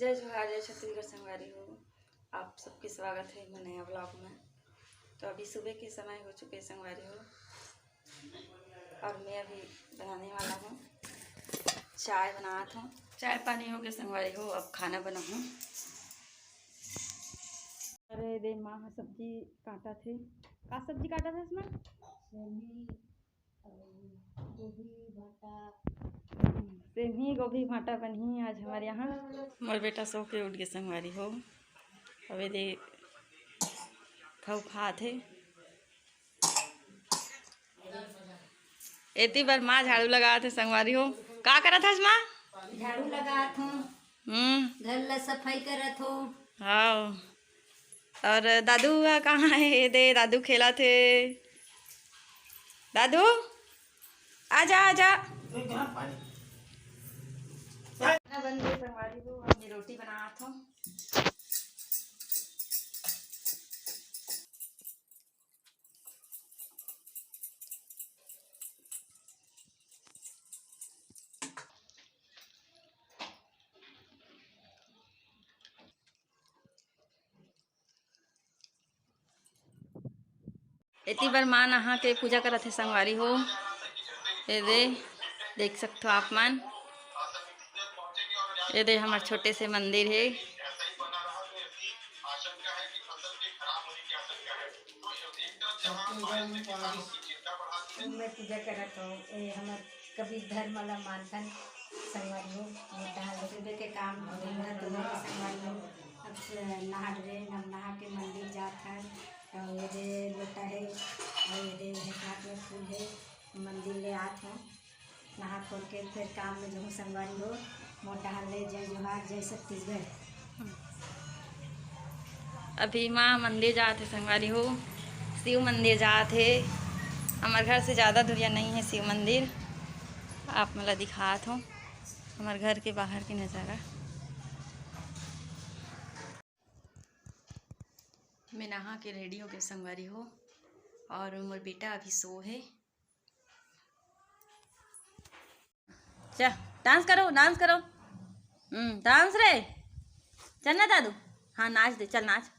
जय जोहार, जय छत्तीसगढ़ संगवारी हो। आप सबके स्वागत है मेरे नया ब्लॉग में। तो अभी सुबह के समय हो चुके संगवारी हो और मैं अभी बनाने वाला हूँ चाय। बनाता हूँ, चाय पानी हो गया संगवारी हो। अब खाना बनाऊँ। अरे दे माँ सब्जी काटा थे। का सब्जी काटा था इसमें? सेमी गोभी भाटा बनी आज हमारे यहाँ। मोर बेटा सो के उठ गए संगवारी हो। अबे दे खाऊ खात है। एती बार माँ झाड़ू लगा थे संगवारी हो। का करा था माँ? झाड़ू लगात हूँ, घर ला सफाई करत हो। हाँ, और दादू कहाँ है? दे दादू खेला थे। दादू आजा आजा। बन गई संगवारी हो। अब मैं रोटी बनात हूँ। इतनी बार माँ नहा के पूजा करत है संगवारी हो। ये दे देख सकते हो आप मन। ये दे हमारे छोटे से मंदिर है। मैं पूजा करत हो। हमार कबीर धर्म वाला मानथन संगवारी हो। सुबह के काम संगवारी हो। अब नहा डरे अब नहा के मंदिर जात है। और ये लोटा है और ये हाथ में फूल है। मंदिर ले आत हूँ, नहा खोल के फिर काम में जाऊँ संगवारी हो। मोटा ले जय जोहार, जय छत्तीसगढ़। अभी माँ मंदिर जाते संगवारी हो। शिव मंदिर जाते। हमारे घर से ज़्यादा दूरिया नहीं है शिव मंदिर। आप मला दिखात हो हमारे घर के बाहर की नज़ारा। मैं नहा के रेडी हो के संगवारी हो और मोर बेटा अभी सो है। चल डांस करो, डांस करो। डांस रे, चल ना दादू। हाँ नाच दे, चल नाच।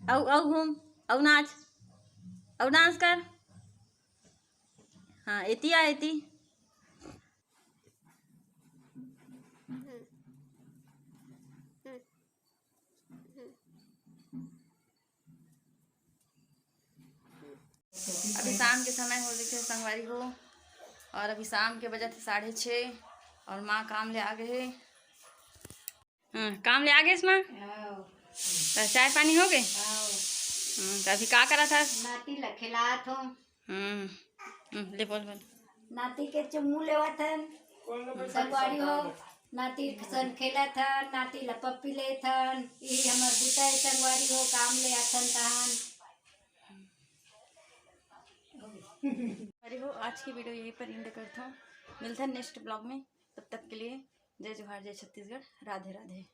औ औ घूम, औ नाच, औ डांस कर। हाँ एती आ एती। अभी शाम के समय हो रही संगवारी हो और अभी शाम के बजे थे 6:30 और माँ काम ले आ गए है। काम ले आ गए इसमें। तो चाय पानी हो गए। तो अभी का करा था? नाती ला खिलात हो। ले बोल बोल। नाती के चुम्मू लेवत हन संगवारी हो। नाती सन खेलत हन, नाती ला पप्पी लेत हन। यही हमार बुता है संगवारी हो। काम ले आथन तहन। अरे हो आज की वीडियो यहीं पर एंड करता हूँ। मिलता है नेक्स्ट ब्लॉग में। तब तक के लिए जय जोहार, जय छत्तीसगढ़, राधे राधे।